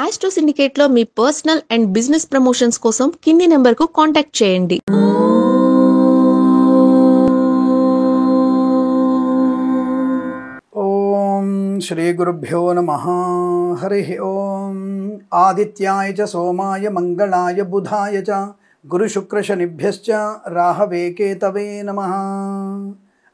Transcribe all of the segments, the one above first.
Astro సిండికేట్లో మీ personal and business promotions కోసం కింది నెంబర్కు కాంటాక్ట్ చేయండి. ఓం శ్రీ గురుభ్యో నమః. హరి ఓం. ఆదిత్యాయ చ సోమాయ మంగళాయ బుధాయ చ గురు శుక్ర శనిభ్యశ్చ రాహవే కేతవే నమః.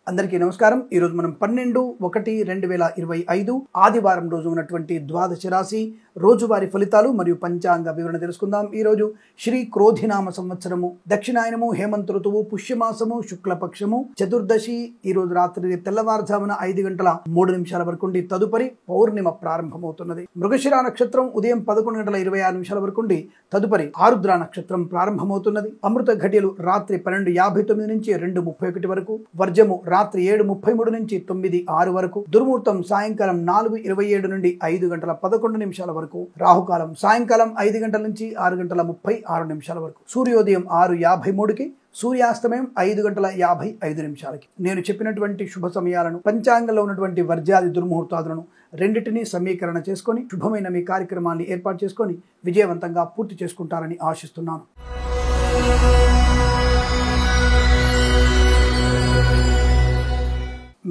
అందరికీ నమస్కారం. ఈరోజు మనం 12/1/2025 ఆదివారం రోజు ఉన్నటువంటి ద్వాదశ రాశి రోజువారి ఫలితాలు మరియు పంచాంగ వివరణ తెలుసుకుందాం. ఈరోజు శ్రీ క్రోధినామ సంవత్సరము, దక్షిణాయనము, హేమంత ఋతువు, పుష్యమాసము, శుక్లపక్షము, చతుర్దశి. ఈరోజు రాత్రి తెల్లవారుజామున 5:03 వరకు ఉండి తదుపరి పౌర్ణిమ ప్రారంభమవుతున్నది. మృగశిర నక్షత్రం ఉదయం 11:26 వరకు ఉండి తదుపరి ఆరుద్ర నక్షత్రం ప్రారంభమవుతున్నది. అమృత ఘడియలు రాత్రి 12:59 నుంచి 2:31 వరకు, వర్జము రాత్రి 7:33 నుంచి 9:06 వరకు, దుర్ముహూర్తం సాయంకాలం 4:27 నుండి 5:11 వరకు, రాహుకాలం సాయంకాలం 5 గంటల నుంచి 6:36 వరకు, సూర్యోదయం 6:53కి, సూర్యాస్తమయం 5:55. నేను చెప్పినటువంటి శుభ సమయాలను, పంచాంగంలో ఉన్నటువంటి వర్జ్యాది దుర్ముహూర్తాదులను రెండింటినీ సమీకరణ చేసుకొని శుభమైన మీ కార్యక్రమాన్ని ఏర్పాటు చేసుకొని విజయవంతంగా పూర్తి చేసుకుంటారని ఆశిస్తున్నాను.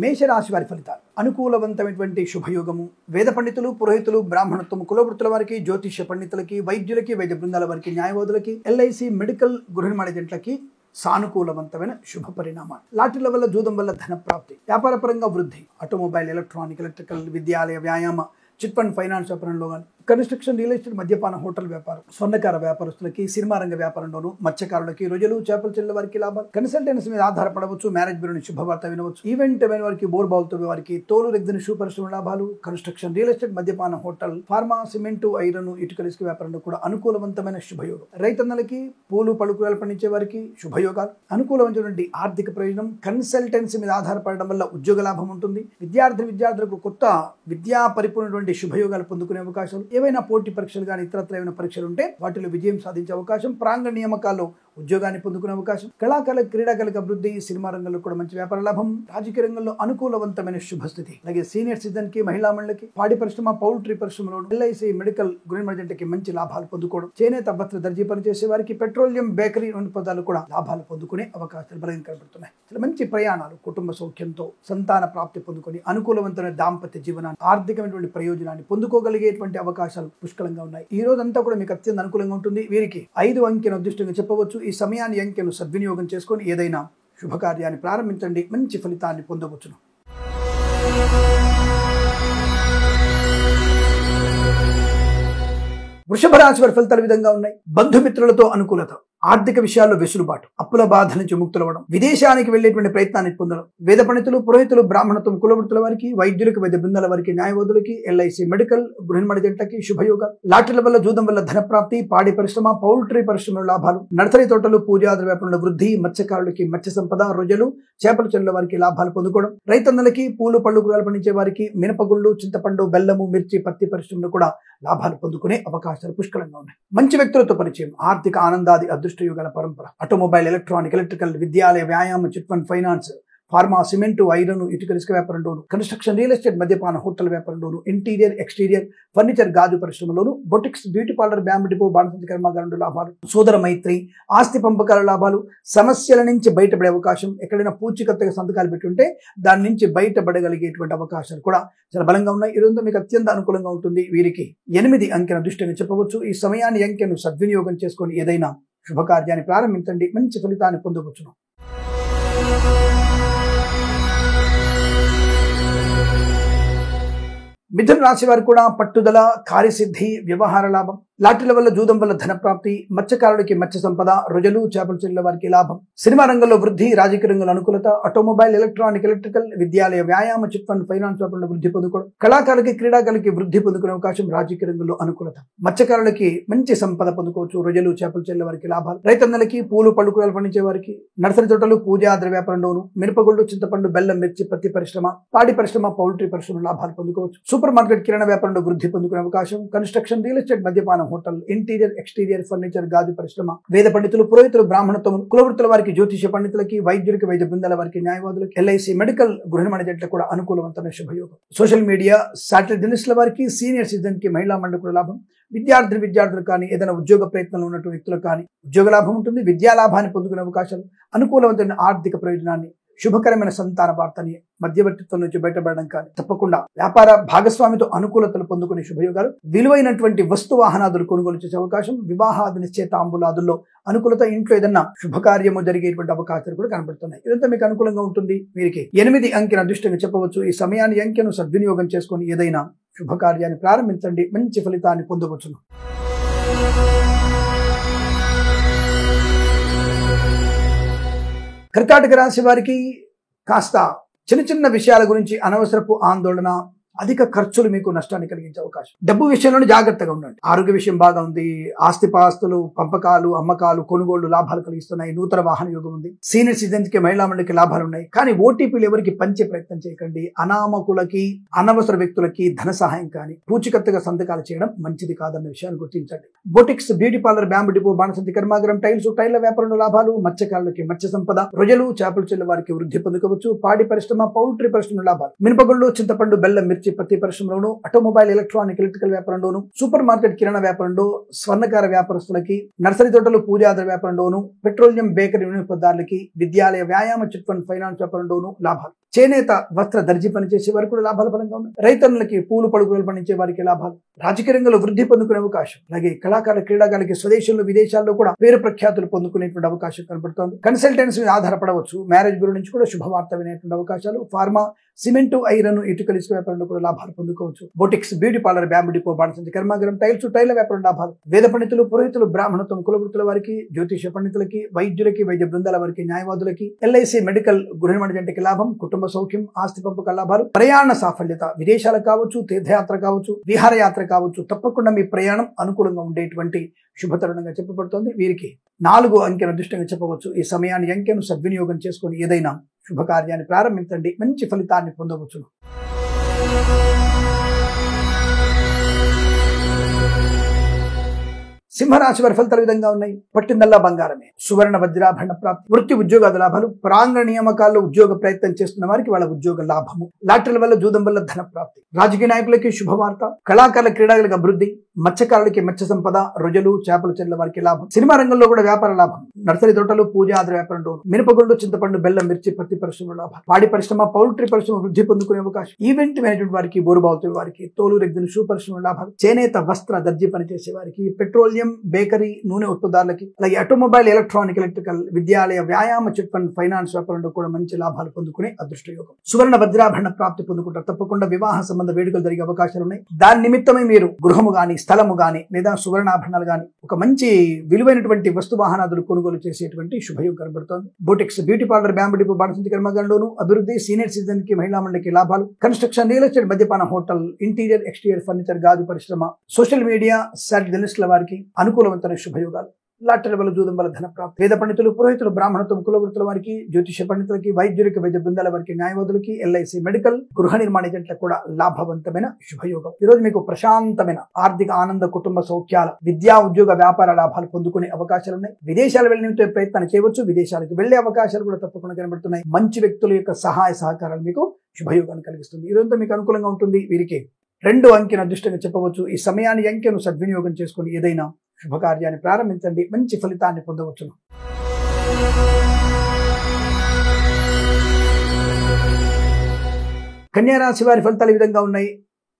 మేషరాశి వారి ఫలితాలు. అనుకూలవంతమైనటువంటి శుభయోగము. వేద పండితులు, పురోహితులు, బ్రాహ్మణత్వం, కులవృత్తుల వారికి, జ్యోతిష్య పండితులకి, వైద్యులకి, వైద్య బృందాల వారికి, న్యాయవాదులకి, ఎల్ఐసి, మెడికల్, గృహ నిర్మాణ ఏజెంట్లకి సానుకూలవంతమైన శుభ పరిణామాలు. లాటరీల వల్ల, జూదం వల్ల ధన ప్రాప్తి, వ్యాపార పరంగా వృద్ధి, ఆటోమొబైల్, ఎలక్ట్రానిక్, ఎలక్ట్రికల్, విద్యాలయ, వ్యాయామ, చిట్ ఫండ్, ఫైనాన్స్ వ్యాపారంలో కానీ, కన్స్ట్రక్షన్, రియల్ ఎస్టేట్, మద్యపాన, హోటల్ వ్యాపారం, స్వర్ణకార వ్యాపారస్తులకి, సినిమా రంగ వ్యాపారంలోను, మత్స్యకారులకి, రొయ్యలు, చేపల చెల్లెల వారికి లాభాలు, కన్సల్టెన్సీ మీద ఆధారపడవచ్చు, మ్యారేజ్ బ్యూరో నుంచి శుభవార్త వినవచ్చు, ఈవెంట్ వారికి, బోర్ బావులతో వారికి, తోలు రెగ్జిన్ షూ పరిశ్రమ లాభాలు, కన్స్ట్రక్షన్, రియల్ ఎస్టేట్, మద్యపాన, హోటల్, ఫార్మా, సిమెంటు, ఐరన్, ఇటుకల ఇసుక వ్యాపారంలో కూడా అనుకూలవంతమైన శుభయోగం. రైతన్నలకి, పూలు పలుకురాలు పండించే వారికి శుభయోగాలు. అనుకూలమైనటువంటి ఆర్థిక ప్రయోజనం. కన్సల్టెన్సీ మీద ఆధారపడడం వల్ల ఉద్యోగ లాభం ఉంటుంది. విద్యార్థులకు కొత్త విద్యా పరిపూర్ణటువంటి శుభయోగాలు పొందుకునే అవకాశాలు. ఏవైనా పోటీ పరీక్షలు కానీ ఇతరత్ర ఏమైనా పరీక్షలు ఉంటే వాటిలో విజయం సాధించే అవకాశం. ప్రాంగణ నియామకాల్లో ఉద్యోగాన్ని పొందుకునే అవకాశం. కళాకారులకు, క్రీడాకారులకు అభివృద్ధి. సినిమా రంగంలో కూడా మంచి వ్యాపార లాభం. రాజకీయ రంగంలో అనుకూలవంతమైన శుభస్థితి. అలాగే సీనియర్ సిటిజన్ కి, మహిళా మండలికి, పాడి పరిశ్రమ, పౌల్ట్రీ పరిశ్రమలో, ఎల్ఐసి, మెడికల్, గృహ నిర్మాణ మంచి లాభాలు పొందుకోవడం. చేనేత, వస్త్ర, దర్జీ పనిచేసే వారికి, పెట్రోలియం, బేకరీ పదాలు కూడా లాభాలు పొందుకునే అవకాశాలు బలంగా కనబడుతున్నాయి. మంచి ప్రయాణాలు, కుటుంబ సౌఖ్యంతో సంతాన ప్రాప్తి పొందుకొని అనుకూలవంతమైన దాంపత్య జీవనాన్ని, ఆర్థికమైనటువంటి ప్రయోజనాన్ని పొందుకోగలిగేటువంటి అవకాశాలు పుష్కలంగా ఉన్నాయి. ఈ రోజు అంతా కూడా మీకు అత్యంత అనుకూలంగా ఉంటుంది. వీరికి 5 అంకెను అదృష్టంగా చెప్పవచ్చు. ఈ సమయాన్ని, అంకెను సద్వినియోగం చేసుకొని ఏదైనా శుభకార్యాన్ని ప్రారంభించండి. మంచి ఫలితాన్ని పొందవచ్చును. వృషభ రాశి వారి ఫలితాలు విధంగా ఉన్నాయి. బంధుమిత్రులతో అనుకూలత, ఆర్థిక విషయాల్లో వెసులుబాటు, అప్పుల బాధ నుంచి ముక్తులవ్వడం, విదేశానికి వెళ్లేటువంటి ప్రయత్నాన్ని పొందడం. వేద పండితులు, పురోహితులు, బ్రాహ్మణత్వం, కులవృత్తుల వారికి, వైద్యులకు, వైద్య బృందాల వారికి, న్యాయవాదులకి, ఎల్ఐసి, మెడికల్, గృహ నిర్మాణ ఏజెంట్లకి శుభయోగాలు. లాటరీల వల్ల, జూదం వల్ల ధన ప్రాప్తి, పాడి పరిశ్రమ, పౌల్ట్రీ పరిశ్రమలో లాభాలు, నర్సరీ తోటలు, పూజాద్ర వ్యాపారంలో వృద్ధి, మత్స్యకారులకి మత్స్య సంపద, రొయ్యలు, చేపల చెల్లెల వారికి లాభాలు పొందుకోవడం. రైతన్నలకి, పూలు పళ్ళు కూరలు పండించే వారికి, మినపగుళ్ళు, చింతపండు, బెల్లము, మిర్చి, పత్తి పరిశ్రమలో కూడా లాభాలు పొందుకునే అవకాశాలు పుష్కలంగా ఉన్నాయి. మంచి వ్యక్తులతో పరిచయం, ఆర్థిక ఆనందాది అదృష్టయోగాల పరంపర. ఆటోమొబైల్, ఎలక్ట్రానిక్, ఎలక్ట్రికల్, విద్యాలయ, వ్యాయామ, chit fund, finance, pharma, cement, iron, ఇటుకల ఇసుక వ్యాపారంలోను, కన్స్ట్రక్షన్, రియల్ ఎస్టేట్, మద్యపాన, హోటల్ వ్యాపారంలోను, ఇంటీరియర్, ఎక్స్టీరియర్, ఫర్నిచర్, గాజు పరిశ్రమలోను, boutiques, beauty parlour, bamboo depot, బాణసంచి కర్మాగారంలో లాభాలు, సోదర మైత్రి, ఆస్తి పంపకాల లాభాలు, సమస్యల నుంచి బయటపడే అవకాశం. ఎక్కడైనా పూచికత్తగా సంతకాలు పెట్టుంటే దాని నుంచి బయటపడగలిగేటువంటి అవకాశాలు కూడా చాలా బలంగా ఉన్నాయి. ఈ రోజు మీకు అత్యంత అనుకూలంగా ఉంటుంది. వీరికి 8 అంకెను అదృష్టంగా చెప్పవచ్చు. ఈ సమయాన్ని, అంకెను సద్వినియోగం చేసుకొని ఏదైనా శుభకార్యాన్ని ప్రారంభించండి. మంచి ఫలితాన్ని పొందవచ్చును. మిథున రాశి వారు కూడా పట్టుదల, కార్యసిద్ధి, వ్యవహార లాభం, లాటరీల వల్ల, జూదం వల్ల ధన ప్రాప్తి, మత్స్యకారులకి మత్స్య సంపద, రొయ్యలు, చేపల చెల్లెల వారికి లాభం, సినిమా రంగంలో వృద్ధి, రాజకీయ రంగంలో అనుకూలత, ఆటోమొబైల్, ఎలక్ట్రానిక్, ఎలక్ట్రికల్, విద్యాలయ, వ్యాయామ, చిట్ ఫండ్, ఫైనాన్స్ వ్యాపారంలో వృద్ధి పొందుకోవడం. కళాకారులకి, క్రీడాకారులకి వృద్ధి పొందుకునే అవకాశం. రాజకీయ రంగంలో అనుకూలత. మత్స్యకారులకి మంచి సంపద పొందుకోవచ్చు. రొయ్యలు, చేపల చెల్లెల వారికి లాభాలు. రైతన్నలకి, పూలు పళ్ళు కూరలు పండించే వారికి, నర్సరీ తోటలు, పూజాద్ర వ్యాపారంలోను, మినపగుళ్ళు, చింతపండు, బెల్లం, మిర్చి, పత్తి పరిశ్రమ, పాడి పరిశ్రమ, పౌల్ట్రీ పరిశ్రమ లాభాలు పొందుకోవచ్చు. సూపర్ మార్కెట్, కిరాణా వ్యాపారంలో వృద్ధి పొందుకునే అవకాశం. కన్స్ట్రక్షన్, రియల్ ఎస్టేట్, మద్యపాన, హోటల్, ఇంటీరియర్ ఎక్స్టీరియర్ ఫర్నిచర్, గాజు పరిశ్రమ, వేద పండితులు, పురోహితులు, బ్రాహ్మణత్వం, కులవృత్తుల వారికి, జ్యోతిష పండితులకి, వైద్యులకి, వైద్య బృందాల వారికి, న్యాయవాదులకి, ఎల్ఐసి మెడికల్ గృహ నిర్మాణ కూడా అనుకూలవంతమైన శుభయోగం. సోషల్ మీడియా, శాటిలైట్ జర్నలిస్టుల వారికి, సీనియర్ సిటిజన్ కి, మహిళా మండలి లాభం. విద్యార్థులు కానీ ఏదైనా ఉద్యోగ ప్రయత్నంలో ఉన్నటువంటి వ్యక్తులకు కానీ ఉద్యోగ లాభం ఉంటుంది. విద్యా లాభాన్ని పొందుకునే అవకాశాలు, అనుకూలవంతమైన ఆర్థిక ప్రయోజనాన్ని, శుభకరమైన సంతాన వార్తని, మధ్యవర్తిత్వం నుంచి బయటపడడం కానీ, తప్పకుండా వ్యాపార భాగస్వామితో అనుకూలతలు పొందుకునే శుభయోగాలు, విలువైనటువంటి వస్తు వాహనాదులు కొనుగోలు చేసే అవకాశం, వివాహాది నిశ్చయితాంబులాదుల్లో అనుకూలత, ఇంట్లో ఏదన్నా శుభకార్యము జరిగేటువంటి అవకాశాలు కూడా కనబడుతున్నాయి. ఇదంతా మీకు అనుకూలంగా ఉంటుంది. వీరికి 8 అంకెను అదృష్టంగా చెప్పవచ్చు. ఈ సమయాన్ని అంకెను సద్వినియోగం చేసుకొని ఏదైనా శుభకార్యాన్ని ప్రారంభించండి, మంచి ఫలితాన్ని పొందవచ్చును. కర్కాటక రాశి వారికి కాస్త చిన్న విషయాల గురించి అనవసరపు ఆందోళన, అధిక ఖర్చులు మీకు నష్టాన్ని కలిగించే అవకాశం. డబ్బు విషయంలో జాగ్రత్తగా ఉండండి. ఆరోగ్య విషయం బాగా ఉంది. ఆస్తిపాస్తులు, పంపకాలు, అమ్మకాలు, కొనుగోళ్లు లాభాలు కలిగిస్తున్నాయి. నూతన వాహన యోగం ఉంది. సీనియర్ సిటిజన్స్ కి, మహిళా మండలికి లాభాలు ఉన్నాయి. కానీ ఓటీపీలు ఎవరికి పంచే ప్రయత్నం చేయకండి. అనామకులకి, అనవసర వ్యక్తులకి ధన సహాయం కానీ, పూచికత్తుగా సంతకాలు చేయడం మంచిది కాదన్న విషయాన్ని గుర్తించండి. Boutiques, beauty parlour, bamboo depot, బాణసంతి కర్మాగారం, టైర్ల వ్యాపారంలో లాభాలు. మత్స్యకారులకి మత్స్య సంపద, రొయ్యలు, చేపలు చెల్లె వారికి వృద్ధి పొందుకోవచ్చు. పాడి పరిశ్రమ, పౌల్ట్రీ పరిశ్రమ లాభాలు. మినపగుళ్ళు, చింతపండు, బెల్లం, మిర్చి, పత్తి పరిశ్రమలోను, ఆటోమొబైల్, ఎలక్ట్రానిక్, ఎలక్ట్రికల్ వ్యాపారంలోను, సూపర్ మార్కెట్, కిరాణా వ్యాపారంలో, స్వర్ణకార వ్యాపారస్తులకి, నర్సరీ తోటలు, పూజాదార వ్యాపారంలోను, పెట్రోలియం, బేకరీ వినియోగదారులకి, విద్యాలయ, వ్యాయామ, చిట్ ఫండ్, ఫైనాన్స్ వ్యాపారంలోను లాభాలు. చేనేత, వస్త్ర, దర్జీ పనిచేసే వారికి కూడా లాభాలు ఫలంగా ఉన్నాయి. రైతన్నులకి, పూలు పడుగులు పండించే వారికి లాభాలు. రాజకీయ రంగంలో వృద్ధి పొందుకునే అవకాశం. అలాగే కళాకారుల, క్రీడాకారులకి స్వదేశంలో, విదేశాల్లో కూడా పేరు ప్రఖ్యాతులు పొందుకునేటువంటి అవకాశం కనబడుతోంది. కన్సల్టెన్సీ మీద ఆధారపడవచ్చు. మ్యారేజ్ బ్యూరో నుంచి కూడా శుభవార్త వినేటువంటి అవకాశాలు. ఫార్మా, సిమెంటు, ఐరన్, ఇటుకల ఇసుక వ్యాపారంలో కూడా లాభాలు పొందుకోవచ్చు. Boutiques, beauty parlour, bamboo depot, బాణసంచి కర్మాగారం, టైర్ల వ్యాపారం లాభాలు. వేద పండితులు, పురోహితులు, బ్రాహ్మణత్వం, కులవృత్తుల వారికి, జ్యోతిష పండితులకి, వైద్యులకి, వైద్య బృందాల వారికి, న్యాయవాదులకి, ఎల్ఐసి మెడికల్ గృహ నిర్మాణ లాభం. కుటుంబ సౌఖ్యం, ఆస్తి పంపక లాభాలు. ప్రయాణ సాఫల్యత, విదేశాలకు కావచ్చు, తీర్థయాత్ర కావచ్చు, విహారయాత్ర కావచ్చు. తప్పకుండా మీ ప్రయాణం అనుకూలంగా ఉండేటువంటి శుభతరుణంగా చెప్పబడుతోంది. వీరికి 4 అంకెను అదృష్టంగా చెప్పవచ్చు. ఈ సమయాన్ని అంకెను సద్వినియోగం చేసుకుని ఏదైనా శుభకార్యాన్ని ప్రారంభించండి, మంచి ఫలితాన్ని పొందవచ్చును. సింహరాశి వారి ఫలితాల విధంగా ఉన్నాయి. పట్టిందల్లా బంగారమే. సువర్ణ వజ్రాభరణ ప్రాప్తి. వృత్తి, ఉద్యోగాల లాభాలు. ప్రాంగణ నియామకాల్లో ఉద్యోగ ప్రయత్నం చేస్తున్న వారికి వాళ్ళ ఉద్యోగ లాభము. లాటరీల వల్ల, జూదం వల్ల ధన ప్రాప్తి. రాజకీయ నాయకులకి శుభవార్త. కళాకారుల, క్రీడాలకు అభివృద్ధి. మత్స్యకారులకి మత్స్య సంపద, రొయ్యలు, చేపలు చెల్లె వారికి లాభం. సినిమా రంగంలో కూడా వ్యాపార లాభం. నర్సరీ తోటలు, పూజాదార వ్యాపారంలో, మినపగుళ్ళు, చింతపండు, బెల్లం, మిర్చి, పత్తి పరిశ్రమ లాభం. పాడి పరిశ్రమ, పౌల్ట్రీ పరిశ్రమ వృద్ధి పొందుకునే అవకాశం. ఈవెంట్ మేనేజ్మెంట్ వారికి, బోరుబావుతుల వారికి, తోలు, రెగ్జిన్, షూ పరిశ్రమ లాభాలు. చేనేత, వస్త్ర, దర్జీ పనిచేసే వారికి, పెట్రోలియం, బేకరీ, నూనె ఉత్పత్తుదారులకి, అలాగే ఆటోమొబైల్, ఎలక్ట్రానిక్, ఎలక్ట్రికల్, విద్యాలయ, వ్యాయామ, చిట్ ఫండ్, ఫైనాన్స్ వ్యాపారంలో కూడా మంచి లాభాలు పొందుకునే అదృష్ట యోగం. సువర్ణ వజ్రాభరణ ప్రాప్తి పొందుకుంటారు. తప్పకుండా వివాహ సంబంధ వేడుకలు జరిగే అవకాశాలు ఉన్నాయి. దాని నిమిత్తమే మీరు గృహము గాని, స్థలము గాని, లేదా సువర్ణాభరణాలు గాని, ఒక మంచి విలువైనటువంటి వస్తు వాహనాదులు కొనుగోలు చేసేటువంటి శుభయోగం కనబడుతోంది. Boutiques, beauty parlour, bamboo depot, బాణసంచి కర్మాగారంలోను అభివృద్ధి. సీనియర్ సిటిజన్ కి, మహిళా మండలికి లాభాలు. కన్స్ట్రక్షన్, రియల్ ఎస్టేట్, మద్యపాన, హోటల్, ఇంటీరియర్ ఎక్స్టీరియర్ ఫర్నిచర్, గాజు పరిశ్రమ, సోషల్ మీడియా, శాటిలైట్ జర్నలిస్టుల వారికి అనుకూలవంతమైన శుభయోగాలు. లాటరీల వల్ల, జూదం వల్ల ధన ప్రాప్తి. వేద పండితులు, పురోహితులు, బ్రాహ్మణత్వం, కులవృత్తుల వారికి, జ్యోతిష పండితులకి, వైద్యులకి, వైద్య బృందాల వారికి, న్యాయవాదులకి, ఎల్ఐసి మెడికల్ గృహ నిర్మాణ ఏజెంట్లకు కూడా లాభవంతమైన శుభయోగం. ఈ రోజు మీకు ప్రశాంతమైన ఆర్థిక ఆనంద, కుటుంబ సౌఖ్యాల, విద్యా, ఉద్యోగ, వ్యాపార లాభాలు పొందుకునే అవకాశాలు ఉన్నాయి. విదేశాలు వెళ్ళే ప్రయత్నాలు చేయవచ్చు. విదేశాలకు వెళ్లే అవకాశాలు కూడా తప్పకుండా కనబడుతున్నాయి. మంచి వ్యక్తుల యొక్క సహాయ సహకారాలు మీకు శుభయోగాన్ని కలిగిస్తుంది. ఈ రోజు మీకు అనుకూలంగా ఉంటుంది. వీరికి 2 అంకెను అదృష్టంగా చెప్పవచ్చు. ఈ సమయాన్ని అంకెను సద్వినియోగం చేసుకుని ఏదైనా శుభకార్యాన్ని ప్రారంభించండి, మంచి ఫలితాన్ని పొందవచ్చును. కన్యా రాశి వారి ఫలితాలు ఈ విధంగా ఉన్నాయి.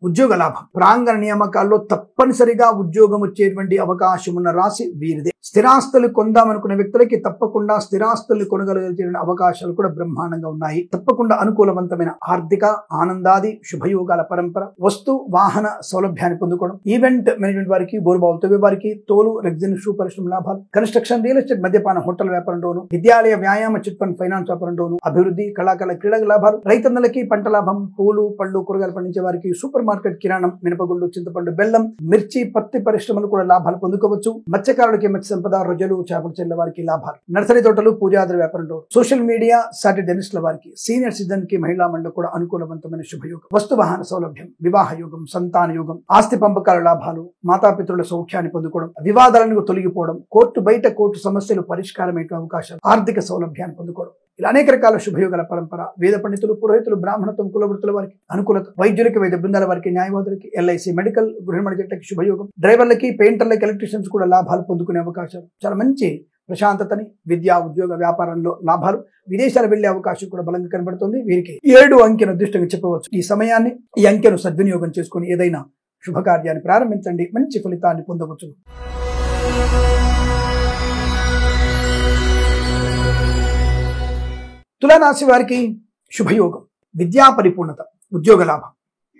ఉద్యోగ లాభం. ప్రాంగణ నియామకాల్లో తప్పనిసరిగా ఉద్యోగం వచ్చేటువంటి అవకాశం ఉన్న రాశి వీరిదే. స్థిరాస్తులు కొందామనుకునే వ్యక్తులకి తప్పకుండా స్థిరాస్తుల్ని కొనగలిగే అవకాశాలు కూడా బ్రహ్మాండంగా ఉన్నాయి. తప్పకుండా అనుకూలవంతమైన ఆర్థిక ఆనందాది శుభయోగాల పరంపర. వస్తు వాహన సౌలభ్యాన్ని పొందుకోవడం. ఈవెంట్ మేనేజ్మెంట్ వారికి, బోరుబావుల వారికి, తోలు, రెగ్జిన్, షూ పరిశ్రమ లాభాలు. కన్స్ట్రక్షన్, రియల్ ఎస్టేట్, మద్యపాన, హోటల్ వ్యాపారంలోను, విద్యాలయ, వ్యాయామ, చిట్ ఫండ్, ఫైనాన్స్ వ్యాపారంలోను అభివృద్ధి. కళాకారుల, క్రీడల లాభాలు. రైతన్నలకి పంట లాభం. పూలు, పళ్ళు, కూరగాయలు పండించే వారికి, సూపర్ మార్కెట్, కిరాణం, మినపగుళ్ళు, చింతపండు, బెల్లం, మిర్చి, పత్తి పరిశ్రమలు కూడా లాభాలు పొందుకోవచ్చు. మత్స్యకారులకి మత్స్య సంపద, రొయ్యలు, చేపల చెల్ల వారికి లాభాలు. నర్సరీ తోటలు, పూజాద్ర వ్యాపారంలో, సోషల్ మీడియా, సాటి డెనిస్ట్ల వారికి, సీనియర్ సిటిజన్ కి, మహిళా మండలి కూడా అనుకూలవంతమైన శుభయోగం. వస్తు వాహన సౌలభ్యం, వివాహ యోగం, సంతాన యోగం, ఆస్తి పంపకాల లాభాలు, మాతాపితృల సౌఖ్యాన్ని పొందుకోవడం, వివాదాలను తొలగిపోవడం, కోర్టు బయట కోర్టు సమస్యలు పరిష్కారమయ్యే అవకాశాలు, ఆర్థిక సౌలభ్యాన్ని పొందుకోవడం, ఇలా అనేక రకాల శుభయోగాల పరంపర. వేద పండితులు, పురోహితులు, బ్రాహ్మణత్వం, కులవృత్తుల వారికి అనుకూలత, వైద్యులకి, వైద్య బృందాల వారికి, న్యాయవాదులకి, ఎల్ఐసి, మెడికల్, గృహిణి జట్లకి శుభయోగం. డ్రైవర్లకి, పెయింటర్లకి, ఎలక్ట్రీషియన్స్ కూడా లాభాలు పొందుకునే అవకాశాలు. చాలా మంచి ప్రశాంతతని, విద్యా, ఉద్యోగ, వ్యాపారంలో లాభాలు. విదేశాలు వెళ్లే అవకాశం కూడా బలంగా కనబడుతుంది. వీరికి 7 అంకెను అదృష్టంగా చెప్పవచ్చు. ఈ సమయాన్ని, ఈ అంకెను సద్వినియోగం చేసుకుని ఏదైనా శుభకార్యాన్ని ప్రారంభించండి, మంచి ఫలితాన్ని పొందవచ్చు. తులారాశి వారికి శుభయోగం, విద్యా పరిపూర్ణత, ఉద్యోగ లాభం,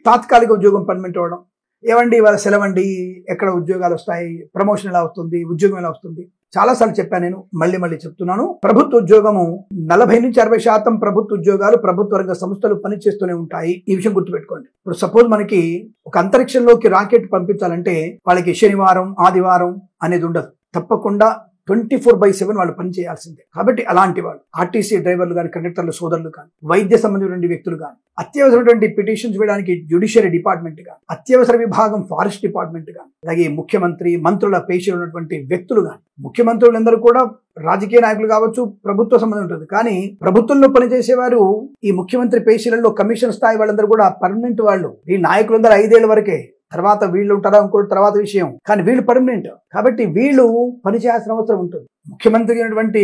తాత్కాలిక ఉద్యోగం పర్మనెంట్ అవ్వడం. ఏవండి ఇవాళ సెలవండి, ఎక్కడ ఉద్యోగాలు వస్తాయి, ప్రమోషన్ ఎలా వస్తుంది, ఉద్యోగం ఎలా వస్తుంది, చాలాసార్లు చెప్పాను. నేను మళ్ళీ చెప్తున్నాను. ప్రభుత్వ ఉద్యోగము 40 నుంచి 60% ప్రభుత్వ ఉద్యోగాలు ప్రభుత్వ రంగ సంస్థలు పనిచేస్తూనే ఉంటాయి. ఈ విషయం గుర్తుపెట్టుకోండి. ఇప్పుడు సపోజ్ మనకి ఒక అంతరిక్షంలోకి రాకెట్ పంపించాలంటే వాళ్ళకి శనివారం, ఆదివారం అనేది ఉండదు. తప్పకుండా 24/7 వాళ్ళు పని చేయాల్సిందే. కాబట్టి అలాంటి వాళ్ళు ఆర్టీసీ డ్రైవర్లు కానీ, కండక్టర్లు సోదరులు కానీ, వైద్య సంబంధించిన వ్యక్తులు కానీ, అత్యవసరమైనటువంటి పిటిషన్స్ వేయడానికి జ్యుడిషియరీ డిపార్ట్మెంట్ కానీ, అత్యవసర విభాగం ఫారెస్ట్ డిపార్ట్మెంట్ కానీ, అలాగే ముఖ్యమంత్రి, మంత్రుల పేషీలు ఉన్నటువంటి వ్యక్తులు కానీ, ముఖ్యమంత్రులందరూ కూడా రాజకీయ నాయకులు కావచ్చు, ప్రభుత్వ సంబంధం ఉంటుంది. కానీ ప్రభుత్వంలో పనిచేసేవారు ఈ ముఖ్యమంత్రి పేషీలలో కమిషన్ స్థాయి వాళ్ళందరూ కూడా పర్మనెంట్ వాళ్ళు. ఈ నాయకులందరూ 5 ఏళ్ల వరకే, తర్వాత వీళ్ళు ఉంటారా ఇంకోటి తర్వాత విషయం. కానీ వీళ్ళు పర్మనెంట్ కాబట్టి వీళ్ళు పనిచేయాల్సిన అవసరం ఉంటుంది. ముఖ్యమంత్రి అయినటువంటి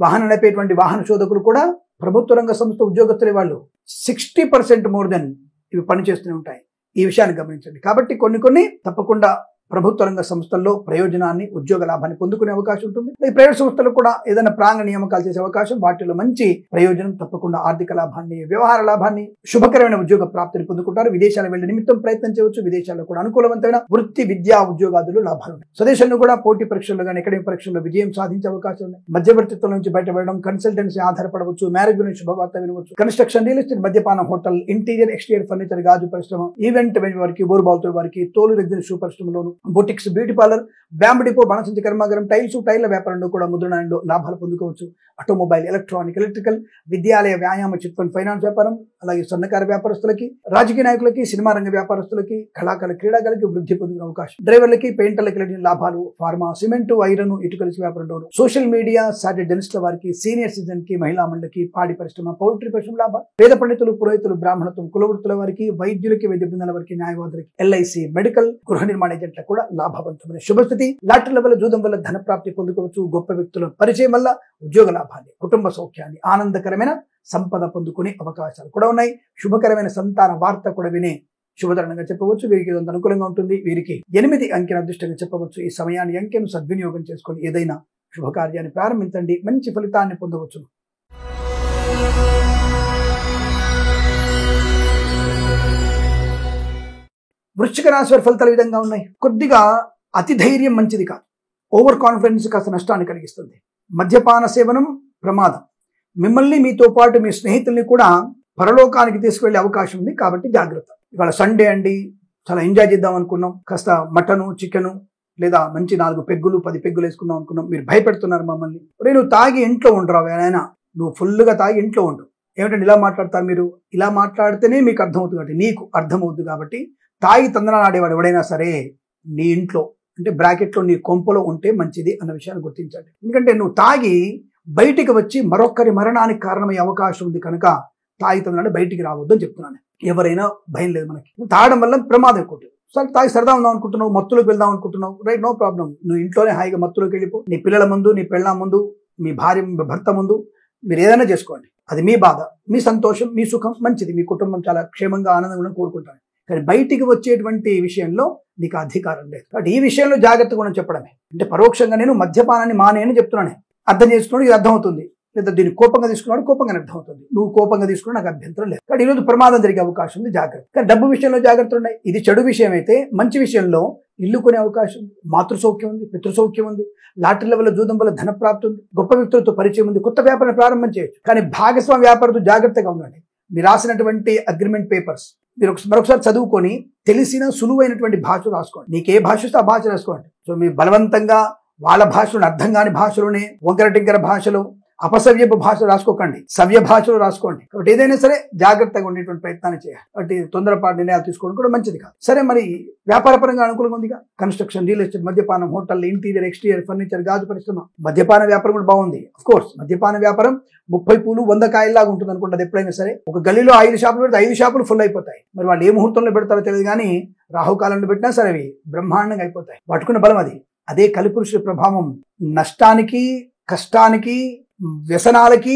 వాహనం నడిపేటువంటి వాహన శోధకులు కూడా ప్రభుత్వ రంగ సంస్థ ఉద్యోగస్తులే. వాళ్ళు 60% మోర్ దెన్ ఇవి పనిచేస్తూనే ఉంటాయి. ఈ విషయాన్ని గమనించండి. కాబట్టి కొన్ని తప్పకుండా ప్రభుత్వ రంగ సంస్థల్లో ప్రయోజనాన్ని, ఉద్యోగ లాభాన్ని పొందుకునే అవకాశం ఉంటుంది. ఈ ప్రైవేట్ సంస్థలు కూడా ఏదైనా ప్రాంగణ నియామకాలు చేసే అవకాశం, వాటిలో మంచి ప్రయోజనం, తప్పకుండా ఆర్థిక లాభాన్ని, వ్యవహార లాభాన్ని, శుభకరమైన ఉద్యోగ ప్రాప్తిని పొందుకుంటారు. విదేశాల వెళ్లే నిమిత్తం ప్రయత్నం చేయవచ్చు. విదేశాల్లో కూడా అనుకూలవంతమైన వృత్తి, విద్యా, ఉద్యోగాదులు లాభాలు ఉన్నాయి. స్వదేశంలో కూడా పోటీ పరీక్షల్లో కానీ, అకాడమిక్ పరీక్షల్లో విజయం సాధించే అవకాశం ఉన్నాయి. మధ్యవర్తిత్వం నుంచి బయటపడడం, కన్సల్టెన్సీ ఆధారపడవచ్చు, మ్యారేజ్ గురించి శుభవార్త వినవచ్చు. కన్స్ట్రక్షన్, రియల్ ఎస్టేట్, మద్యపానం, హోటల్, ఇంటీరియర్, ఎక్స్టీరియర్ ఫర్నిచర్, గాజు పరిశ్రమ, ఈవెంట్ వారికి, బోరుబావుతో వారికి, తోలు రెగ్జిన్ షూ పరిశ్రమలోను, boutiques, beauty parlour, bamboo depot, బాణసంచి కర్మాగారం, టైర్ల వ్యాపారంలో కూడా, ముద్రణలో లాభాలు పొందుకోవచ్చు. ఆటోమొబైల్, ఎలక్ట్రానిక్, ఎలక్ట్రికల్, విద్యాలయ, వ్యాయామ, చిట్ ఫండ్, ఫైనాన్స్ వ్యాపారం, అలాగే స్వర్ణకార వ్యాపారస్తులకి, రాజకీయ నాయకులకి, సినిమా రంగ వ్యాపారస్తులకి, కళాకారులు, క్రీడాకారులకి వృద్ధి పొందుకునే అవకాశం. డ్రైవర్లకి, పెయింటర్లకి లాభాలు. ఫార్మా, సిమెంటు, ఐరన్, ఇటుకల వ్యాపారంలో, సోషల్ మీడియా, సాటి డెనిస్ట్ల వారికి, సీనియర్ సిటిజన్ కి, మహిళా మండలికి, పాడి పరిశ్రమ, పౌల్ట్రీ పరిశ్రమ లాభాలు. వేద పండితులు, పురోహితులు, బ్రాహ్మణత్వం, కులవృత్తుల వారికి, వైద్యులకి, వైద్య బృందాల వారికి, న్యాయవాదులకి, ఎల్ఐసి, మెడికల్, గృహ నిర్మాణ ఏజెంట్లకు కూడా లాభవంతమైన శుభస్థితి. లాటరీల వల్ల, జూదం వల్ల ధన ప్రాప్తి పొందుకోవచ్చు. గొప్ప వ్యక్తుల పరిచయం వల్ల ఉద్యోగ లాభాన్ని, కుటుంబ సౌఖ్యాన్ని, ఆనందకరమైన సంపద పొందుకునే అవకాశాలు కూడా ఉన్నాయి. శుభకరమైన సంతాన వార్త కూడా వినే శుభతరణంగా చెప్పవచ్చు. వీరికి ఇదంత అనుకూలంగా ఉంటుంది. వీరికి 8 అంకెను అదృష్టంగా చెప్పవచ్చు. ఈ సమయాన్ని, అంకెను సద్వినియోగం చేసుకొని ఏదైనా శుభకార్యాన్ని ప్రారంభించండి, మంచి ఫలితాన్ని పొందవచ్చు. వృశ్చిక రాశి వారి ఫలితాలు ఈ విధంగా ఉన్నాయి. కొద్దిగా అతి ధైర్యం మంచిది కాదు. ఓవర్ కాన్ఫిడెన్స్ కాస్త నష్టాన్ని కలిగిస్తుంది. మద్యపాన సేవనం ప్రమాదం. మిమ్మల్ని, మీతో పాటు మీ స్నేహితుల్ని కూడా పరలోకానికి తీసుకువెళ్లే అవకాశం ఉంది. కాబట్టి జాగ్రత్త. ఇవాళ సండే అండి, చాలా ఎంజాయ్ చేద్దాం అనుకున్నాం. కాస్త మటను, చికెను లేదా మంచి 4 పెగ్గులు 10 పెగ్గులు వేసుకుందాం అనుకున్నాం. మీరు భయపెడుతున్నారు మమ్మల్ని. నువ్వు తాగి ఇంట్లో ఉండరావు, నాయనా నువ్వు ఫుల్గా తాగి ఇంట్లో ఉండు. ఏమిటంటే ఇలా మాట్లాడతారు మీరు. ఇలా మాట్లాడితేనే మీకు అర్థమవుతుంది కాబట్టి, నీకు అర్థమవుతుంది కాబట్టి, తాగి తందనాలు ఆడేవాడు ఎవడైనా సరే నీ ఇంట్లో అంటే బ్రాకెట్లో నీ కొంపలో ఉంటే మంచిది అన్న విషయాన్ని గుర్తించండి. ఎందుకంటే నువ్వు తాగి బయటికి వచ్చి మరొకరి మరణానికి కారణమయ్యే అవకాశం ఉంది కనుక తాగి తందనాలు బయటికి రావద్దు అని చెప్తున్నాను. ఎవరైనా భయం లేదు మనకి. తాగడం వల్ల ప్రమాదం ఎక్కువ. సరే తాగి సరదా ఉందాం అనుకుంటున్నావు, మత్తులోకి వెళ్దాం అనుకుంటున్నావు, రైట్, నో ప్రాబ్లం. నువ్వు ఇంట్లోనే హాయిగా మత్తులోకి వెళ్ళిపో. నీ పిల్లల ముందు, నీ పెళ్ళాం ముందు, మీ భార్య, మీ భర్త ముందు మీరు ఏదైనా చేసుకోండి. అది మీ బాధ, మీ సంతోషం, మీ సుఖం, మంచిది. మీ కుటుంబం చాలా క్షేమంగా, ఆనందంగా కోరుకుంటాను. కానీ బయటికి వచ్చేటువంటి విషయంలో నీకు అధికారం లేదు. కాబట్టి ఈ విషయంలో జాగ్రత్తగా ఉండని చెప్పడమే. అంటే పరోక్షంగా నేను మద్యపానాన్ని మానేయని చెప్తున్నాను. అర్థం చేసుకున్నాడు, ఇది అర్థమవుతుంది. లేదా దీన్ని కోపంగా తీసుకున్నాడు, కోపంగా అర్థమవుతుంది. నువ్వు కోపంగా తీసుకున్నా నాకు అభ్యంతరం లేదు. కాబట్టి ఈరోజు ప్రమాదం జరిగే అవకాశం ఉంది, జాగ్రత్త. కానీ డబ్బు విషయంలో జాగ్రత్తలు ఉన్నాయి. ఇది చెడు విషయం అయితే, మంచి విషయంలో ఇల్లు కొనే అవకాశం ఉంది, మాతృసౌఖ్యం ఉంది, పితృసౌఖ్యం ఉంది, లాటరీల వల్ల, జూదం వల్ల ధన ప్రాప్తి ఉంది, గొప్ప వ్యక్తులతో పరిచయం ఉంది, కొత్త వ్యాపారం ప్రారంభం చేయొచ్చు. కానీ భాగస్వామి వ్యాపారంతో జాగ్రత్తగా ఉండండి. మీరు రాసినటువంటి అగ్రిమెంట్ పేపర్స్, మీరు మరొకసారి చదువుకొని తెలిసిన సులువైనటువంటి భాష రాసుకోండి. నీకు ఏ భాష వస్తే ఆ భాష రాసుకోండి. సో మీరు బలవంతంగా వాళ్ళ భాషలను అర్థం కాని భాషలోనే వంకర టింకర భాషలో అపసవ్యపు భాష రాసుకోకండి, సవ్య భాషలో రాసుకోండి. కాబట్టి ఏదైనా సరే జాగ్రత్తగా ఉండేటువంటి ప్రయత్నాన్ని చేయాలి. కాబట్టి తొందరపాటు నిర్ణయాలు తీసుకోవడం కూడా మంచిది కాదు. సరే, మరి వ్యాపారపరంగా అనుకూలంగా ఉందిగా. కన్స్ట్రక్షన్, రియల్ ఎస్టేట్, మద్యపానం, హోటల్, ఇంటీరియర్, ఎక్స్టీరియర్, ఫర్నిచర్, గాజు పరిశ్రమ, మద్యపాన వ్యాపారం కూడా బాగుంది. అఫ్ కోర్స్ మద్యపాన వ్యాపారం 30 పూలు 100 కాయల్లాగా ఉంటుంది అనుకుంటే అది ఎప్పుడైనా సరే. ఒక గల్లీలో 5 షాపులు పెడితే 5 షాపులు ఫుల్ అయిపోతాయి. మరి వాళ్ళు ఏ ముహూర్తంలో పెడతారో తెలియదు కానీ రాహుకాలంలో పెట్టినా సరే అవి బ్రహ్మాండంగా అయిపోతాయి. పట్టుకున్న బలం అది. అదే కలిపురుషుడి ప్రభావం నష్టానికి, కష్టానికి, వ్యసనాలకి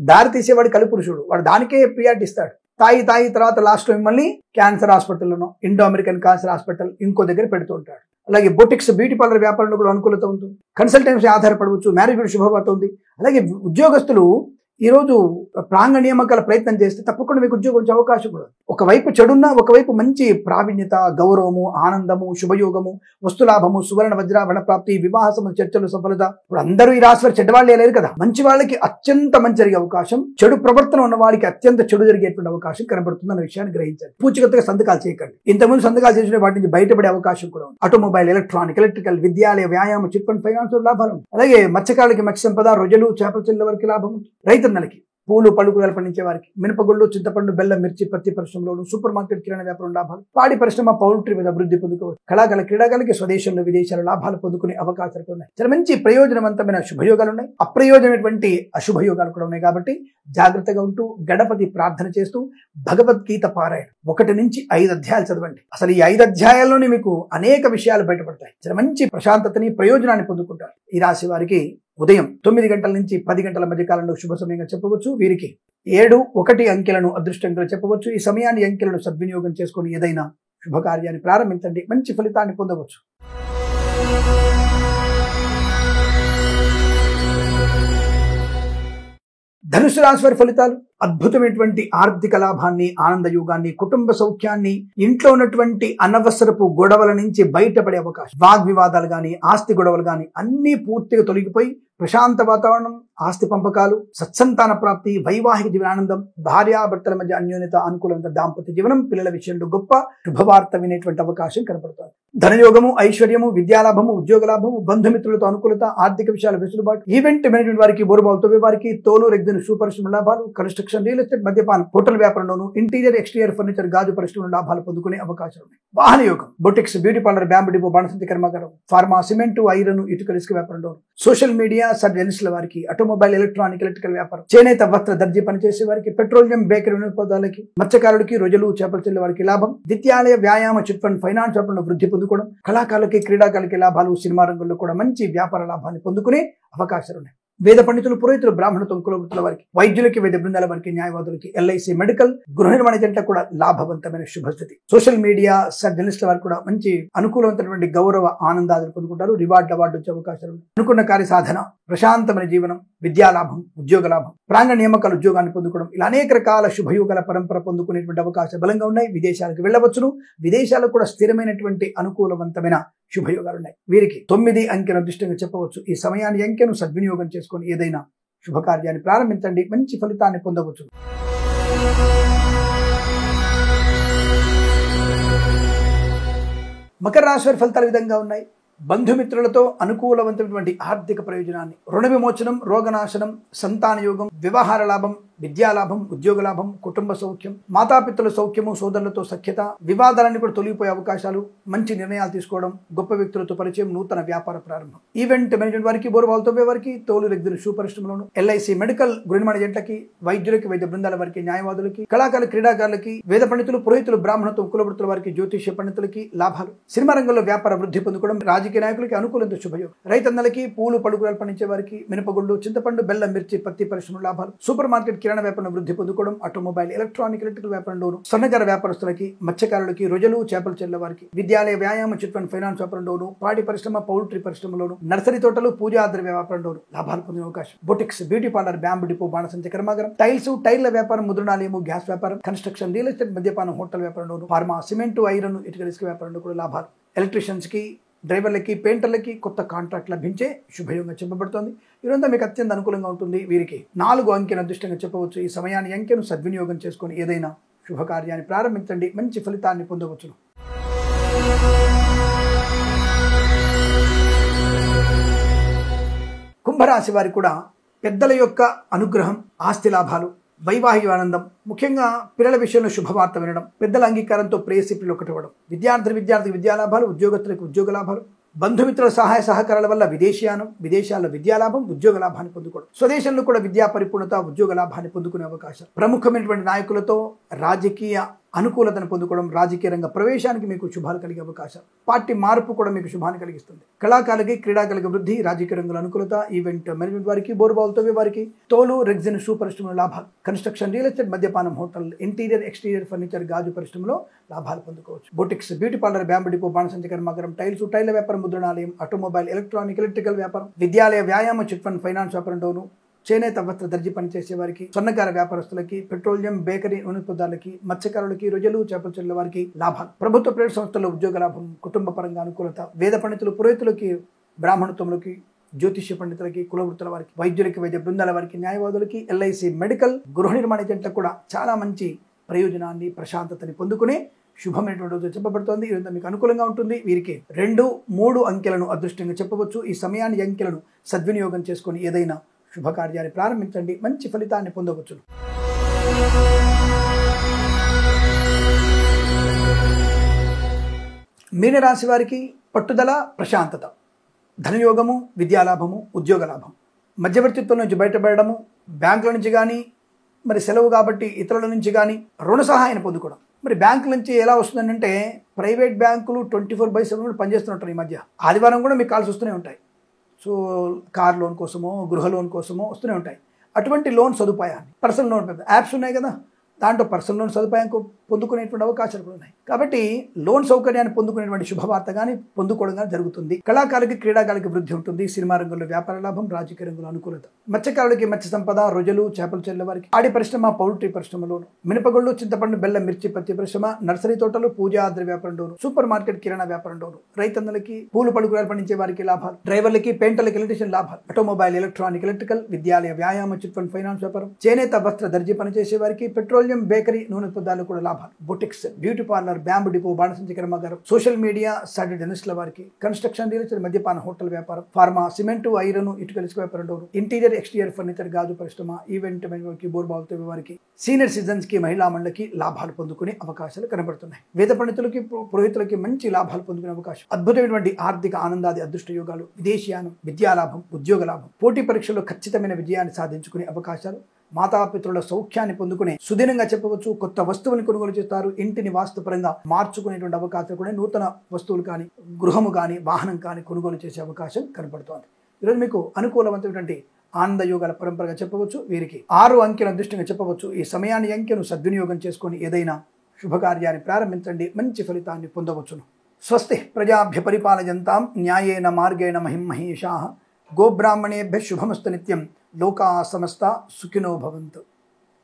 దారి తీసేవాడు కలిపురుషుడు. వాడు దానికే ప్రియారిటీ ఇస్తాడు. తాయి తర్వాత లాస్ట్ మిమ్మల్ని క్యాన్సర్ హాస్పిటల్లోనో, ఇండో అమెరికన్ క్యాన్సర్ హాస్పిటల్ ఇంకో దగ్గర పెడుతూ ఉంటాడు. అలాగే బొటిక్స్, బ్యూటీ పార్లర్ వ్యాపారంలో కూడా అనుకూలత ఉంటుంది. కన్సల్టెన్సీ ఆధారపడవచ్చు. మ్యారేజ్ కూడా శుభవార్త ఉంది. అలాగే ఉద్యోగస్తులు ఈరోజు ప్రాంగణ నియామకాల ప్రయత్నం చేస్తే తప్పకుండా మీకు ఉద్యోగం వచ్చే అవకాశం కూడా. ఒకవైపు చెడున్నా ఒకవైపు మంచి ప్రావీణ్యత, గౌరవము, ఆనందము, శుభయోగము, వస్తులాభము, సువర్ణ వజ్రాభరణ ప్రాప్తి, వివాహ సంబంధ చర్చలు సఫలత. ఇప్పుడు అందరూ ఈ రాశి వారు చెడ్డవాళ్ళే లేరు కదా. మంచి వాళ్ళకి అత్యంత మంచి జరిగే అవకాశం, చెడు ప్రవర్తన ఉన్న వారికి అత్యంత చెడు జరిగేటువంటి అవకాశం కనబడుతుందన్న విషయాన్ని గ్రహించండి. పూచికత్తుగా సంతకాలు చేయకండి. ఇంతకుముందు సంతకాలు చేసిన వాటి నుంచి బయటపడే అవకాశం కూడా ఉంది. ఆటోమొబైల్, ఎలక్ట్రానిక్, ఎలక్ట్రికల్, విద్యాలయ, వ్యాయామం, చిట్ ఫండ్, ఫైనాన్స్ లాభాలు. అలాగే మత్స్యకారులకి మత్స్య సంపద, రొయ్యలు, చేపల చెల్ల వారికి లాభం. రైతన్నలకి పూలు, పలుకులు పండించే వారికి మినపగుళ్ళు, చింతపండు, బెల్లం, మిర్చి, పత్తి పరిశ్రమలోను, సూపర్ మార్కెట్, కిరాణా వ్యాపారం లాభాలు. పాడి పరిశ్రమ, పౌల్ట్రీ మీద అభివృద్ధి పొందుకోవచ్చు. కళాకాల, క్రీడాకాలకి స్వదేశంలో, విదేశాల లాభాలు పొందుకునే అవకాశాలు ఉన్నాయి. చాలా మంచి ప్రయోజనవంతమైన శుభయోగాలు ఉన్నాయి. అప్రయోజనమైనటువంటి అశుభయోగాలు కూడా ఉన్నాయి. కాబట్టి జాగ్రత్తగా ఉంటూ గణపతి ప్రార్థన చేస్తూ భగవద్గీత పారాయణ 1 నుంచి 5 అధ్యాయాలు చదవండి. అసలు ఈ 5 అధ్యాయాల్లోనే మీకు అనేక విషయాలు బయటపడతాయి. చాలా మంచి ప్రశాంతతని, ప్రయోజనాన్ని పొందుకుంటారు. ఈ రాశి వారికి ఉదయం 9 గంటల నుంచి 10 గంటల మధ్య కాలంలో శుభ సమయంగా చెప్పవచ్చు. వీరికి 7, 1 అంకెలను అదృష్టంగా చెప్పవచ్చు. ఈ సమయాన్ని, అంకెలను సద్వినియోగం చేసుకుని ఏదైనా శుభకార్యాన్ని ప్రారంభించండి. మంచి ఫలితాన్ని పొందవచ్చు. ధనుసు రాశి వారి ఫలితాలు అద్భుతమైనటువంటి ఆర్థిక లాభాన్ని, ఆనంద యోగాన్ని, కుటుంబ సౌఖ్యాన్ని, ఇంట్లో ఉన్నటువంటి అనవసరపు గొడవల నుంచి బయటపడే అవకాశం. వాగ్వివాదాలు గాని, ఆస్తి గొడవలు గాని అన్ని పూర్తిగా తొలగిపోయి ప్రశాంత వాతావరణం, ఆస్తి పంపకాలు, సత్సంతాన ప్రాప్తి, వైవాహిక జీవనానందం, భార్యాభర్తల మధ్య అన్యోన్యత, అనుకూలమైన దాంపత్య జీవనం, పిల్లల విషయంలో గొప్ప శుభవార్త వినేటువంటి అవకాశం కనపడుతుంది. ధనయోగము, ఐశ్వర్యము, విద్యాలాభము, ఉద్యోగ లాభము, బంధుమిత్రులతో అనుకూలత, ఆర్థిక విషయాల వెసులుబాటు, ఈవెంట్ మేనేజ్మెంట్ వారికి, బోరుబావుతో వారికి, తోలు రెగ్జిన్ షూ పరిశ్రమ లాభాలు, కన్స్ట్రక్షన్, రియల్ ఎస్టేట్, మద్యపానం, హోటల్ వ్యాపారంలోను, ఇంటీరియర్, ఎక్స్టీరియర్, ఫర్నిచర్, గాజు పరిశ్రమలో లాభాలు పొందుకునే అవకాశం ఉన్నాయి. వాహన యోగం, boutiques, beauty parlour, bamboo depot, బాణసంచి కర్మాగారం, ఫార్మా, సిమెంట్, ఐరన్, ఇటుక ఇసుక వ్యాపారంలోను, సోషల్ మీడియా, సర్జన్స్ల వారికి, ఆటోమొబైల్, ఎలక్ట్రానిక్, ఎలక్ట్రికల్ వ్యాపారం, చేనేత, వస్త్ర, దర్జీ పనిచేసే వారికి, పెట్రోలియం, బేకరీ వినోదాలకి, మత్స్యకారులకి, రొయ్యలు, చేపల చెల్లె వారికి లాభం. విద్యాలయ, వ్యాయామ, చిట్ ఫండ్, ఫైనాన్స్ వ్యాపారంలో వృద్ధి పొందుకోవడం. కళాకారులకి, క్రీడాకారులకి లాభాలు. సినిమా రంగంలో కూడా మంచి వ్యాపార లాభాన్ని పొందుకునే అవకాశాలు ఉన్నాయి. వేద పండితులు, పురోహితులు, బ్రాహ్మణత్వం, కులవృత్తుల వారికి, వైద్యులకి, వైద్య బృందాల వారికి, న్యాయవాదులకి, ఎల్ఐసి, మెడికల్, గృహ నిర్మాణ జంటలకు కూడా లాభవంతమైన శుభస్థితి. సోషల్ మీడియా, జర్నలిస్టుల వారికి కూడా మంచి అనుకూలమైనటువంటి గౌరవ ఆనందాలు పొందుకుంటారు. రివార్డ్, అవార్డు వచ్చే అవకాశాలు ఉన్నాయి. అనుకున్న కార్య సాధన, ప్రశాంతమైన జీవనం, విద్యాలాభం, ఉద్యోగ లాభం, ప్రాంగణ నియామకాలు, ఉద్యోగాన్ని పొందుకోవడం, ఇలా అనేక రకాల శుభయోగాల పరంపర పొందుకునేటువంటి అవకాశాలు బలంగా ఉన్నాయి. విదేశాలకు వెళ్ళవచ్చును. విదేశాలకు కూడా స్థిరమైనటువంటి అనుకూలవంతమైన శుభయోగాలు ఉన్నాయి. వీరికి 9 అంకెను అదృష్టంగా చెప్పవచ్చు. ఈ సమయాన్ని, అంకెను సద్వినియోగం చేసుకొని ఏదైనా శుభకార్యాన్ని ప్రారంభించండి. మంచి ఫలితాన్ని పొందవచ్చు. మకర రాశి వారి ఫలితాలు విధంగా ఉన్నాయి. బంధుమిత్రులతో అనుకూలవంతమైనటువంటి ఆర్థిక ప్రయోజనాన్ని, రుణ విమోచనం, రోగనాశనం, సంతాన యోగం, వ్యవహార లాభం, విద్యాలాభం, ఉద్యోగ లాభం, కుటుంబ సౌఖ్యం, మాతాపితృల సౌఖ్యము, సోదరులతో సఖ్యత, వివాదాలన్నీ కూడా తొలగిపోయే అవకాశాలు, మంచి నిర్ణయాలు తీసుకోవడం, గొప్ప వ్యక్తులతో పరిచయం, నూతన వ్యాపార ప్రారంభం. ఈవెంట్ మేనేజ్మెంట్ వారికి, బోరుబావులతో వారికి, తోలు రెగ్జిన్ షూ పరిశ్రమలోను, ఎల్ఐసి, మెడికల్, గృహ నిర్మాణ జంటలకి, వైద్యులకి, వైద్య బృందాల వారికి, న్యాయవాదులకి, కళాకారులు, క్రీడాకారులకి, వేద పండితులు, పురోహితులు, బ్రాహ్మణత్వం, కులవృత్తుల వారికి, జ్యోతిష్య పండితులకి లాభాలు. సినిమా రంగంలో వ్యాపార వృద్ధి పొందుకోవడం, రాజకీయ నాయకులకి అనుకూలంతో శుభయోగం. రైతన్నలకి, పూలు, పలుకులు పండించే వారికి, మినపగుళ్ళు, చింతపండు, బెల్లం, మిర్చి, పత్తి పరిశ్రమ లాభాలు. సూపర్ మార్కెట్, కిరాణా వ్యాపారం వృద్ధి పొందుకోవడం, ఆటోమొబైల్, ఎలక్ట్రానిక్, ఎలక్ట్రికల్ వ్యాపారంలోను, స్వర్ణకార వ్యాపారస్తులకి, మత్స్యకారులకి, రొయ్యలు, చేపల చెల్ల వారికి, విద్యాలయ, వ్యాయామ, చిట్ ఫండ్, ఫైనాన్స్ వ్యాపారంలోను, పాడి పరిశ్రమ, పౌల్ట్రీ పరిశ్రమలోను, నర్సరీ తోటలు, పూజా ద్రవ్య వ్యాపారంలోను లాభాలు పొందే అవకాశం. Boutiques, beauty parlour, bamboo depot, బాణసంచి కర్మాగారం, టైల్స్, టైర్ల వ్యాపారం, ముద్రణాలయము, గ్యాస్ వ్యాపారం, కన్స్ట్రక్షన్, రియల్ ఎస్టేట్, మద్యపానం, హోటల్ వ్యాపారంలోను, ఫార్మా, సిమెంట్, ఐరన్, ఇటుక ఇసుక వ్యాపారంలో కూడా లాభాలు. ఎలక్ట్రీషియన్స్ కి, డ్రైవర్లకి, పెయింటర్లకి కొత్త కాంట్రాక్ట్ లభించే శుభయోగంగా చెప్పబడుతోంది. ఇదంతా మీకు అత్యంత అనుకూలంగా ఉంటుంది. వీరికి 4 అంకెను అదృష్టంగా చెప్పవచ్చు. ఈ సమయాన్ని, అంకెను సద్వినియోగం చేసుకొని ఏదైనా శుభకార్యాన్ని ప్రారంభించండి, మంచి ఫలితాన్ని పొందవచ్చును. కుంభరాశి వారికి కూడా పెద్దల యొక్క అనుగ్రహం, ఆస్తి లాభాలు, వైవాహిక ఆనందం, ముఖ్యంగా పిల్లల విషయంలో శుభవార్త వినడం, పెద్దల అంగీకారంతో ప్రేయసి పిల్లలు ఒకటివ్వడం, విద్యార్థికి విద్యాలాభాలు, ఉద్యోగస్తులకు ఉద్యోగ లాభాలు, బంధుమిత్రుల సహాయ సహకారాల వల్ల విదేశీయానం, విదేశాల్లో విద్యాలాభం, ఉద్యోగ లాభాన్ని పొందుకోవడం, స్వదేశంలో కూడా విద్యా పరిపూర్ణత, ఉద్యోగ లాభాన్ని పొందుకునే అవకాశం, ప్రముఖమైనటువంటి నాయకులతో రాజకీయ అనుకూలతను పొందుకోవడం, రాజకీయ రంగ ప్రవేశానికి మీకు శుభాలు కలిగే అవకాశం, పార్టీ మార్పు కూడా మీకు శుభాన్ని కలిగిస్తుంది. కళాకారులకి, క్రీడాకారులకి వృద్ధి, రాజకీయ రంగంలో అనుకూలత, ఈవెంట్ మేనేజ్మెంట్ వారికి, బోర్బాల్ తవ్వే వారికి, తోలు, రెగ్జిన్ షూ పరిశ్రమలో లాభాలు, కన్స్ట్రక్షన్, రియల్ ఎస్టేట్, మద్యపానం, హోటల్, ఇంటీరియర్, ఎక్స్టీరియర్ ఫర్నిచర్, గాజు పరిశ్రమలో లాభాలు పొందుకోవచ్చు. Boutiques, beauty parlour, bamboo depot, బాణసంచ కర్మాగారం, టైల్స్, టైల్ వ్యాపారం, ముద్రణాలయం, ఆటోమొబైల్, ఎలక్ట్రానిక్, ఎలక్ట్రికల్ వ్యాపారం, విద్యాలయ, వ్యాయామ, చిట్ ఫండ్, ఫైనాన్స్ వ్యాపారం, డోను, చేనేత వస్త్ర దర్జీ పనిచేసే వారికి, స్వర్ణకార వ్యాపారస్తులకి, పెట్రోలియం, బేకరీ, నూనె పదార్థాలకి, మత్స్యకారులకి, రొయ్యలు, చేపల చెరువుల వారికి లాభాలు, ప్రభుత్వ ప్రైవేట్ సంస్థల్లో ఉద్యోగ లాభం, కుటుంబ పరంగా అనుకూలత, వేద పండితులు, పురోహితులకి, బ్రాహ్మణత్వములకి, జ్యోతిష్య పండితులకి, కులవృత్తుల వారికి, వైద్యులకి, వైద్య బృందాల వారికి, న్యాయవాదులకి, ఎల్ఐసి, మెడికల్, గృహ నిర్మాణ ఏజెంట్లకు కూడా చాలా మంచి ప్రయోజనాన్ని, ప్రశాంతతని పొందుకునే శుభమైనటువంటి రోజు చెప్పబడుతోంది. ఈ రోజు మీకు అనుకూలంగా ఉంటుంది. వీరికి 2, 3 అంకెలను అదృష్టంగా చెప్పవచ్చు. ఈ సమయాన్ని, అంకెలను సద్వినియోగం చేసుకొని ఏదైనా శుభకార్యాన్ని ప్రారంభించండి, మంచి ఫలితాన్ని పొందవచ్చు. మీనరాశి వారికి పట్టుదల, ప్రశాంతత, ధనయోగము, విద్యాలాభము, ఉద్యోగ లాభం, మధ్యవర్తిత్వం నుంచి బయటపడము, బ్యాంకుల నుంచి కానీ, మరి సెలవు కాబట్టి ఇతరుల నుంచి కానీ రుణ సహాయాన్ని పొందుకోవడం. మరి బ్యాంకుల నుంచి ఎలా వస్తుందంటే, ప్రైవేట్ బ్యాంకులు 24/7 కూడా పనిచేస్తుంటారు. ఈ మధ్య ఆదివారం కూడా మీకు కాల్స్ వస్తూనే ఉంటాయి. సో కార్ లోన్ కోసమో, గృహ లోన్ కోసమో వస్తూనే ఉంటాయి. అటువంటి లోన్ సదుపాయాన్ని, పర్సనల్ లోన్ యాప్స్ ఉన్నాయి కదా, దాంట్లో పర్సనల్ లోన్ సదుపాయం పొందుకునేటువంటి అవకాశాలు కూడా ఉన్నాయి. కాబట్టి లోన్ సౌకర్యాన్ని పొందుకునేటువంటి శుభవార్త కానీ పొందుకోవడం కానీ జరుగుతుంది. కళాకారులకి, క్రీడాకారులకి వృద్ధి ఉంటుంది. సినిమా రంగంలో వ్యాపార లాభం, రాజకీయ రంగంలో అనుకూలత, మత్స్యకారులకి మత్స్య సంపద, రొయ్యలు, చేపల చెరువుల వారికి, ఆడి పరిశ్రమ, పౌల్ట్రీ పరిశ్రమలోను, మినపగుళ్ళు, చింతపండు, బెల్లం, మిర్చి, పత్తి పరిశ్రమ, నర్సరీ తోటలు, పూజా ద్రవ్య వ్యాపారంలోను, సూపర్ మార్కెట్, కిరాణా వ్యాపారంలోను, రైతన్నలకి, పూలు పడుకురాలు పండించే వారికి లాభాలు, డ్రైవర్లకి, పెయింటర్లకి, ఎలక్ట్రీషియన్ లాభాలు, ఆటోమొబైల్, ఎలక్ట్రానిక్, ఎలక్ట్రికల్, విద్యాలయ, వ్యాయామ, చిట్ ఫండ్, ఫైనాన్స్ వ్యాపారం, చేనేత వస్త్ర దర్జీ పనిచేసే వారికి, పెట్రోలియం, బేకరీ, నూనె పదార్థాలు కూడా లాభాలు, boutiques, beauty parlour, bamboo depot, బాణసంచ కర్మాగారం, సోషల్ మీడియా, సాటిలైట్ జర్నలిస్టుల వారికి, కన్స్ట్రక్షన్, రియల్ ఎస్టేట్, మద్యపాన, హోటల్ వ్యాపారం, ఫార్మా, సిమెంటు, ఐరన్, ఇటుక, ఇసుక వ్యాపారం, డోరు, ఇంటీరియర్, ఎక్స్టీరియర్ ఫర్నిచర్, గాజు పరిశ్రమ, ఈవెంట్ మేనేజ్మెంట్, బోర్బాల్ తవ్వే వారికి, సీనియర్ సిటిజన్స్ కి, మహిళా మండలికి లాభాలు పొందుకునే అవకాశాలు కనబడుతున్నాయి. వేద పండితులకి, పురోహితులకి మంచి లాభాలు పొందుకునే అవకాశం, అద్భుతమైనటువంటి ఆర్థిక ఆనందాది, అదృష్ట యోగాలు, విదేశీయానం, విద్యాలాభం, ఉద్యోగ లాభం, పోటీ పరీక్షల్లో ఖచ్చితమైన విజయాన్ని సాధించుకునే అవకాశాలు, మాతాపితృల సౌఖ్యాన్ని పొందుకునే సుదినంగా చెప్పవచ్చు. కొత్త వస్తువుని కొనుగోలు చేస్తారు. ఇంటిని వాస్తుపరంగా మార్చుకునేటువంటి అవకాశాలు కూడా, నూతన వస్తువులు కానీ, గృహము కానీ, వాహనం కానీ కొనుగోలు చేసే అవకాశం కనపడుతోంది. ఈరోజు మీకు అనుకూలవంతమైనటువంటి ఆనందయోగాల పరంపరగా చెప్పవచ్చు. వీరికి 6 అంకెల అదృష్టంగా చెప్పవచ్చు. ఈ సమయాన్ని, అంకెను సద్వినియోగం చేసుకొని ఏదైనా శుభకార్యాన్ని ప్రారంభించండి, మంచి ఫలితాన్ని పొందవచ్చును. స్వస్తి ప్రజాభ్య పరిపాలయంతాం న్యాయేన మార్గేణ మహిం మహేషాః. గోబ్రాహ్మణేభ్యః శుభమస్తు నిత్యం. లోకా సమస్తా సుఖినో భవంతు.